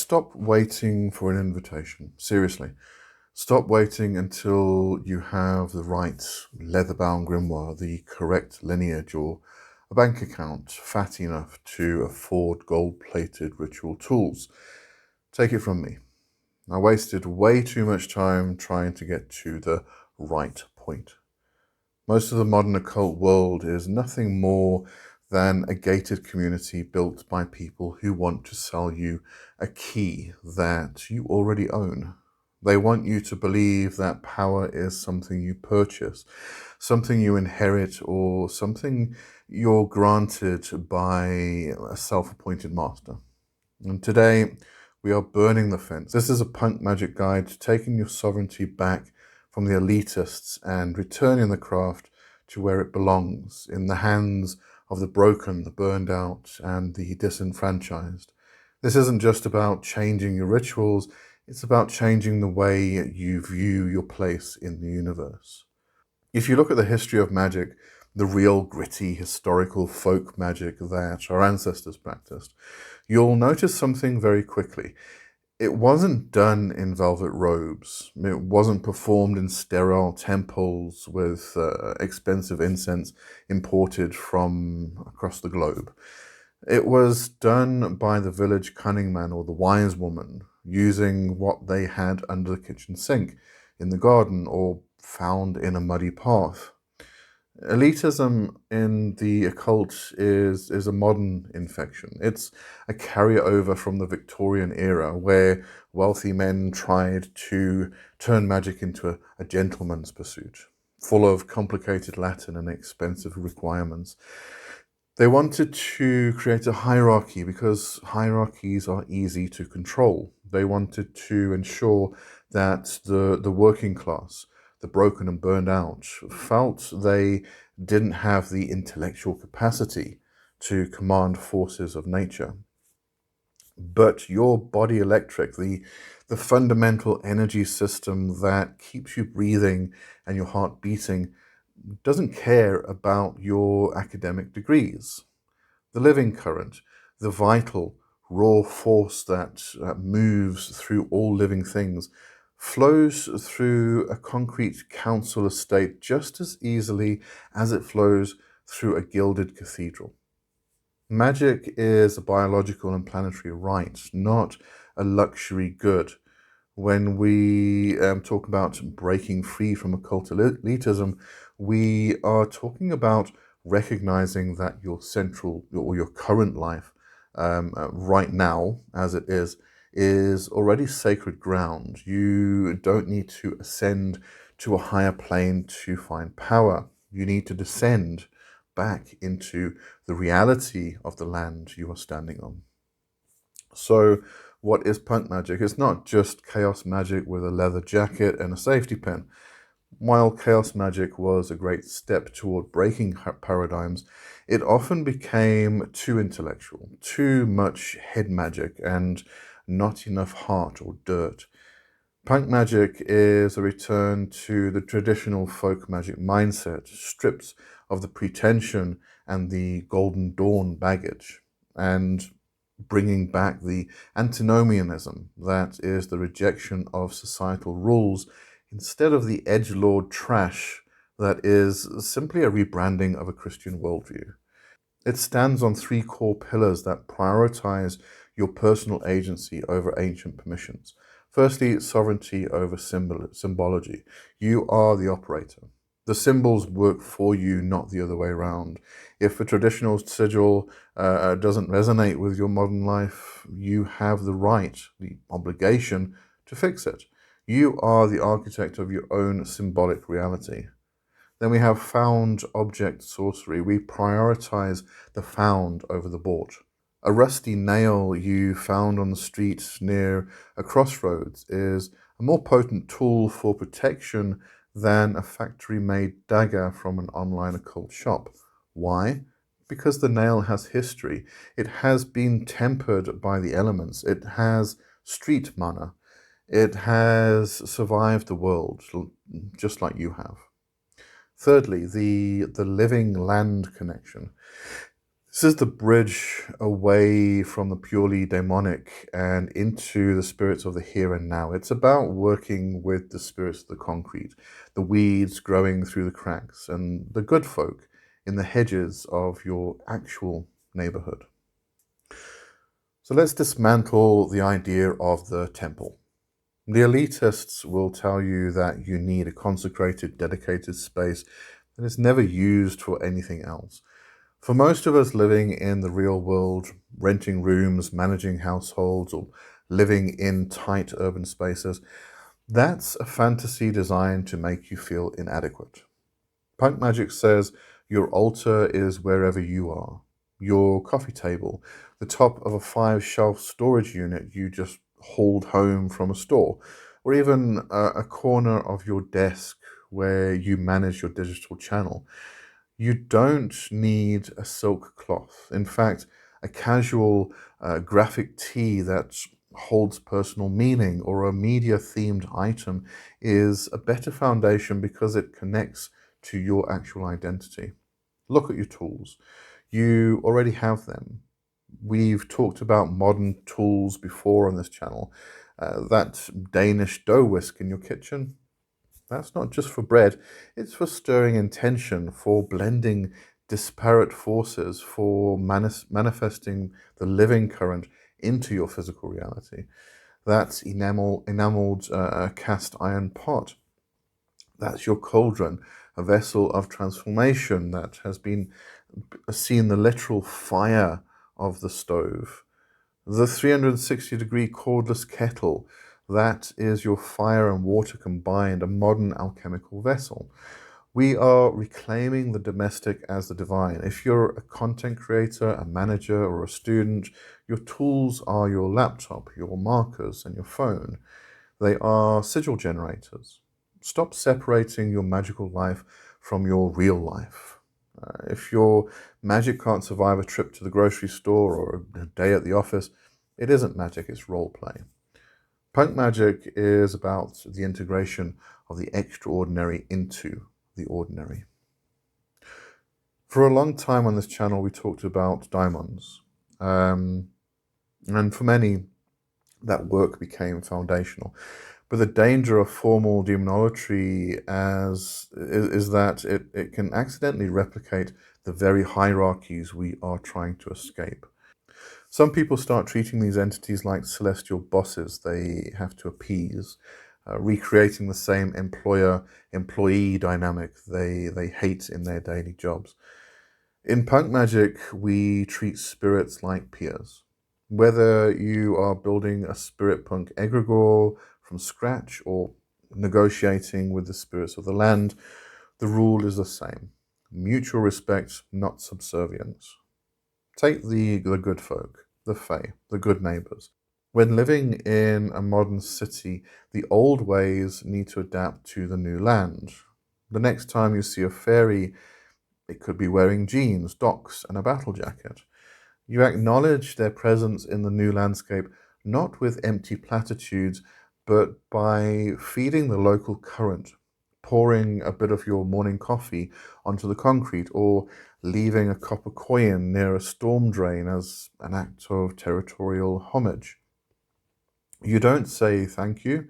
stop waiting for an invitation. Seriously. Stop waiting until you have the right leather-bound grimoire, the correct lineage, or a bank account fat enough to afford gold-plated ritual tools. Take it from me. I wasted way too much time trying to get to the right point. Most of the modern occult world is nothing more than a gated community built by people who want to sell you a key that you already own. They want you to believe that power is something you purchase, something you inherit, or something you're granted by a self-appointed master. And today, we are burning the fence. This is a Punk Magick guide to taking your sovereignty back from the elitists and returning the craft to where it belongs, in the hands of the broken, the burned out, and the disenfranchised. This isn't just about changing your rituals, it's about changing the way you view your place in the universe. If you look at the history of magic, the real gritty historical folk magic that our ancestors practiced, you'll notice something very quickly. It wasn't done in velvet robes. It wasn't performed in sterile temples with expensive incense imported from across the globe. It was done by the village cunning man or the wise woman, using what they had under the kitchen sink, in the garden, or found in a muddy path. Elitism in the occult is a modern infection. It's a carryover from the Victorian era, where wealthy men tried to turn magic into a gentleman's pursuit, full of complicated Latin and expensive requirements. They wanted to create a hierarchy because hierarchies are easy to control. They wanted to ensure that the working class, the broken and burned out, felt they didn't have the intellectual capacity to command forces of nature. But your body electric, the fundamental energy system that keeps you breathing and your heart beating, doesn't care about your academic degrees. The living current, the vital, raw force that moves through all living things, flows through a concrete council estate just as easily as it flows through a gilded cathedral. Magic is a biological and planetary right, not a luxury good. When we talk about breaking free from occult elitism, we are talking about recognizing that your central or your current life right now, as it is already sacred ground. You don't need to ascend to a higher plane to find power. You need to descend back into the reality of the land you are standing on. So what is punk magic? It's not just chaos magic with a leather jacket and a safety pin. While chaos magic was a great step toward breaking paradigms, it often became too intellectual, too much head magic, and not enough heart or dirt. Punk magic is a return to the traditional folk magic mindset, stripped of the pretension and the Golden Dawn baggage, and bringing back the antinomianism, that is the rejection of societal rules, instead of the edgelord trash that is simply a rebranding of a Christian worldview. It stands on three core pillars that prioritize your personal agency over ancient permissions. Firstly, sovereignty over symbology. You are the operator. The symbols work for you, not the other way around. If a traditional sigil doesn't resonate with your modern life, you have the right, the obligation to fix it. You are the architect of your own symbolic reality. Then we have found object sorcery. We prioritize the found over the bought. A rusty nail you found on the street near a crossroads is a more potent tool for protection than a factory-made dagger from an online occult shop. Why? Because the nail has history. It has been tempered by the elements. It has street mana. It has survived the world, just like you have. Thirdly, the living land connection. This is the bridge away from the purely demonic and into the spirits of the here and now. It's about working with the spirits of the concrete, the weeds growing through the cracks, and the good folk in the hedges of your actual neighborhood. So let's dismantle the idea of the temple. The elitists will tell you that you need a consecrated, dedicated space that is never used for anything else. For most of us living in the real world, renting rooms, managing households, or living in tight urban spaces, that's a fantasy designed to make you feel inadequate. Punk Magick says your altar is wherever you are. Your coffee table, the top of a 5-shelf storage unit you just hauled home from a store, or even a corner of your desk where you manage your digital channel. You don't need a silk cloth. In fact, a casual graphic tee that holds personal meaning or a media-themed item is a better foundation because it connects to your actual identity. Look at your tools. You already have them. We've talked about modern tools before on this channel. That Danish dough whisk in your kitchen, that's not just for bread, it's for stirring intention, for blending disparate forces, for manifesting the living current into your physical reality. That's enameled cast iron pot. That's your cauldron, a vessel of transformation that has been seen the literal fire of the stove. The 360-degree cordless kettle, that is your fire and water combined, a modern alchemical vessel. We are reclaiming the domestic as the divine. If you're a content creator, a manager, or a student, your tools are your laptop, your markers, and your phone. They are sigil generators. Stop separating your magical life from your real life. If your magic can't survive a trip to the grocery store or a day at the office, it isn't magic, it's role play. Punk Magick is about the integration of the extraordinary into the ordinary. For a long time on this channel, we talked about daimons. And for many, that work became foundational. But the danger of formal demonolatry is that it can accidentally replicate the very hierarchies we are trying to escape. Some people start treating these entities like celestial bosses they have to appease, recreating the same employer-employee dynamic they hate in their daily jobs. In Punk Magick, we treat spirits like peers. Whether you are building a spirit punk egregore from scratch or negotiating with the spirits of the land, the rule is the same. Mutual respect, not subservience. Take the good folk, the fae, the good neighbors. When living in a modern city, the old ways need to adapt to the new land. The next time you see a fairy, it could be wearing jeans, docks, and a battle jacket. You acknowledge their presence in the new landscape not with empty platitudes, but by feeding the local current, pouring a bit of your morning coffee onto the concrete, or leaving a copper coin near a storm drain as an act of territorial homage. You don't say thank you.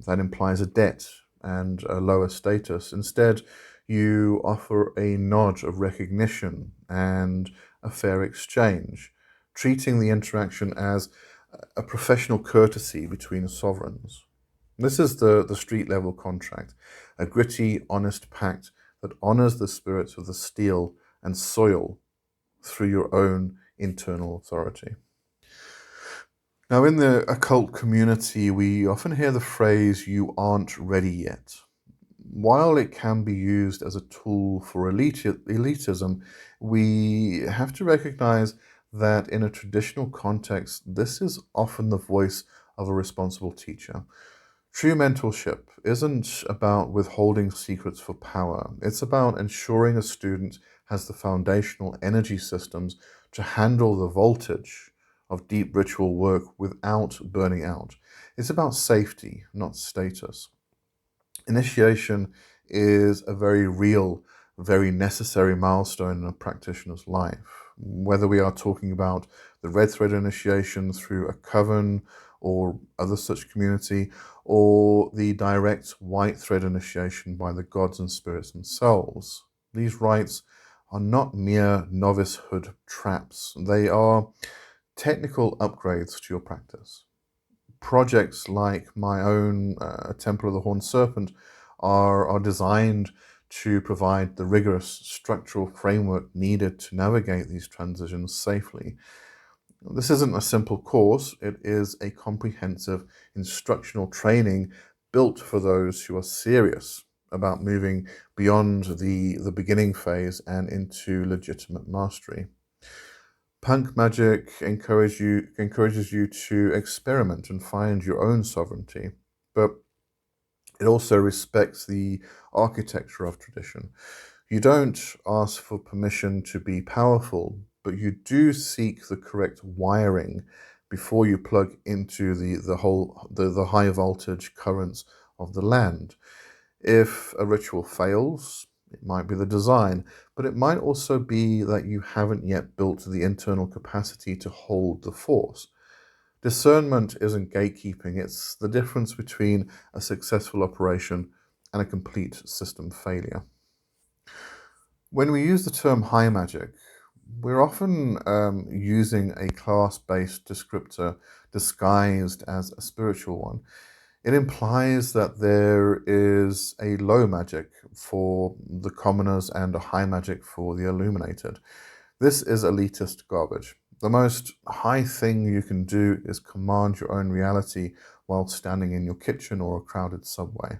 That implies a debt and a lower status. Instead, you offer a nod of recognition and a fair exchange, treating the interaction as a professional courtesy between sovereigns. This is the street level contract, a gritty, honest pact that honors the spirits of the steel and soil through your own internal authority. Now, in the occult community, we often hear the phrase, "you aren't ready yet." While it can be used as a tool for elitism, we have to recognize that in a traditional context, this is often the voice of a responsible teacher. True mentorship isn't about withholding secrets for power. It's about ensuring a student has the foundational energy systems to handle the voltage of deep ritual work without burning out. It's about safety, not status. Initiation is a very real very necessary milestone in a practitioner's life. Whether we are talking about the red thread initiation through a coven or other such community, or the direct white thread initiation by the gods and spirits themselves. These rites are not mere novicehood traps. They are technical upgrades to your practice. Projects like my own Temple of the Horned Serpent are designed to provide the rigorous structural framework needed to navigate these transitions safely. This isn't a simple course, it is a comprehensive instructional training built for those who are serious about moving beyond the beginning phase and into legitimate mastery. Punk Magick encourages you to experiment and find your own sovereignty, but it also respects the architecture of tradition. You don't ask for permission to be powerful, but you do seek the correct wiring before you plug into the high voltage currents of the land. If a ritual fails, it might be the design, but it might also be that you haven't yet built the internal capacity to hold the force. Discernment isn't gatekeeping, it's the difference between a successful operation and a complete system failure. When we use the term high magic, we're often using a class-based descriptor disguised as a spiritual one. It implies that there is a low magic for the commoners and a high magic for the illuminated. This is elitist garbage. The most high thing you can do is command your own reality while standing in your kitchen or a crowded subway.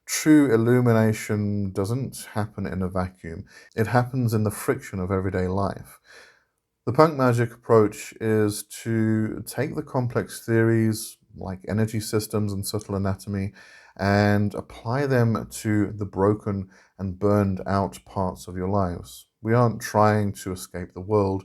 True illumination doesn't happen in a vacuum. It happens in the friction of everyday life. The Punk Magick approach is to take the complex theories like energy systems and subtle anatomy and apply them to the broken and burned out parts of your lives. We aren't trying to escape the world.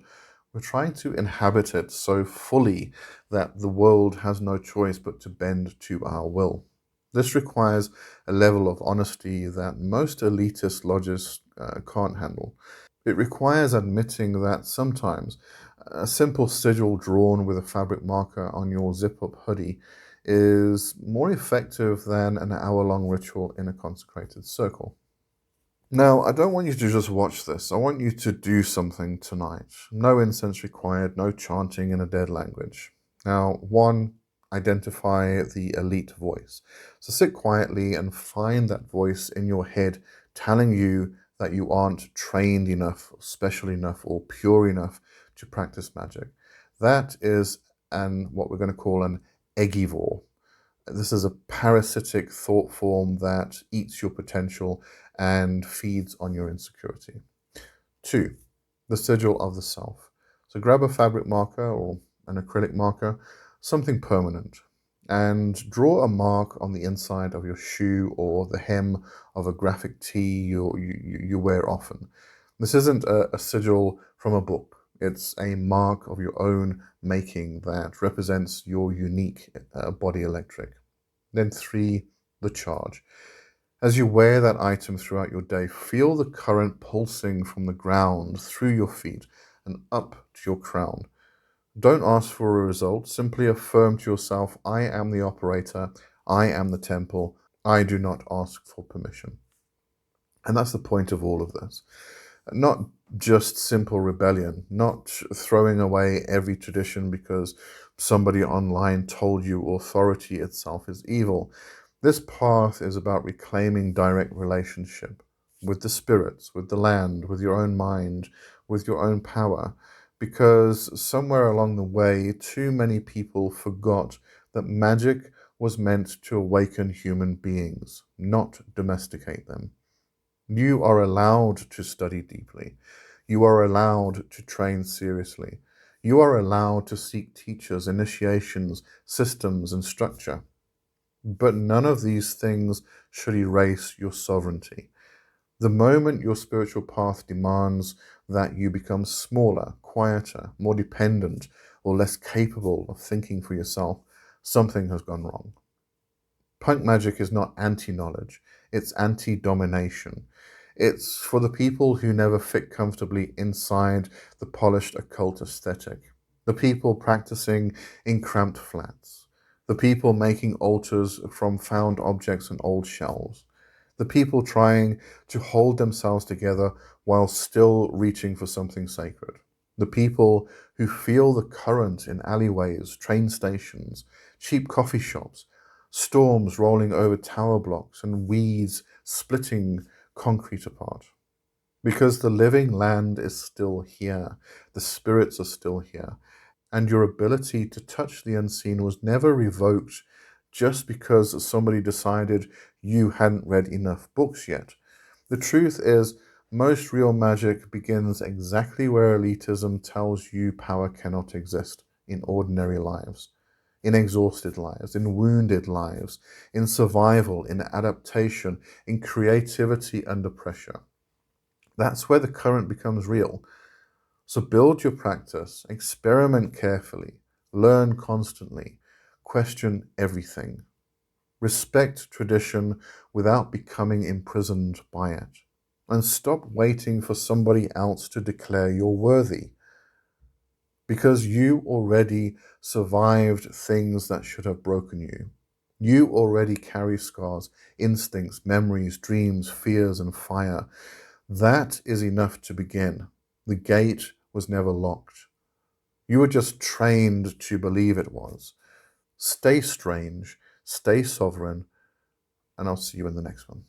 We're trying to inhabit it so fully that the world has no choice but to bend to our will. This requires a level of honesty that most elitist lodges can't handle. It requires admitting that sometimes a simple sigil drawn with a fabric marker on your zip-up hoodie is more effective than an hour-long ritual in a consecrated circle. Now, I don't want you to just watch this. I want you to do something tonight. No incense required, no chanting in a dead language. Now, one, identify the elite voice. So sit quietly and find that voice in your head telling you that you aren't trained enough, special enough, or pure enough to practice magic. That is what we're going to call an eggivore. This is a parasitic thought form that eats your potential and feeds on your insecurity. 2, the sigil of the self. So grab a fabric marker or an acrylic marker, something permanent, and draw a mark on the inside of your shoe or the hem of a graphic tee you wear often. This isn't a sigil from a book. It's a mark of your own making that represents your unique body electric. Then 3, the charge. As you wear that item throughout your day, feel the current pulsing from the ground through your feet and up to your crown. Don't ask for a result. Simply affirm to yourself, I am the operator, I am the temple, I do not ask for permission. And that's the point of all of this. Not just simple rebellion, not throwing away every tradition because somebody online told you authority itself is evil. This path is about reclaiming direct relationship with the spirits, with the land, with your own mind, with your own power, because somewhere along the way, too many people forgot that magic was meant to awaken human beings, not domesticate them. You are allowed to study deeply. You are allowed to train seriously. You are allowed to seek teachers, initiations, systems, and structure. But none of these things should erase your sovereignty. The moment your spiritual path demands that you become smaller, quieter, more dependent, or less capable of thinking for yourself, something has gone wrong. Punk magic is not anti-knowledge, it's anti-domination. It's for the people who never fit comfortably inside the polished occult aesthetic, the people practicing in cramped flats, the people making altars from found objects and old shelves, the people trying to hold themselves together while still reaching for something sacred, the people who feel the current in alleyways, train stations, cheap coffee shops, storms rolling over tower blocks, and weeds splitting concrete apart. Because the living land is still here, the spirits are still here, and your ability to touch the unseen was never revoked just because somebody decided you hadn't read enough books yet. The truth is, most real magic begins exactly where elitism tells you power cannot exist: in ordinary lives, in exhausted lives, in wounded lives, in survival, in adaptation, in creativity under pressure. That's where the current becomes real. So build your practice, experiment carefully, learn constantly, question everything. Respect tradition without becoming imprisoned by it. And stop waiting for somebody else to declare you're worthy. Because you already survived things that should have broken you. You already carry scars, instincts, memories, dreams, fears, and fire. That is enough to begin. The gate was never locked. You were just trained to believe it was. Stay strange, stay sovereign, and I'll see you in the next one.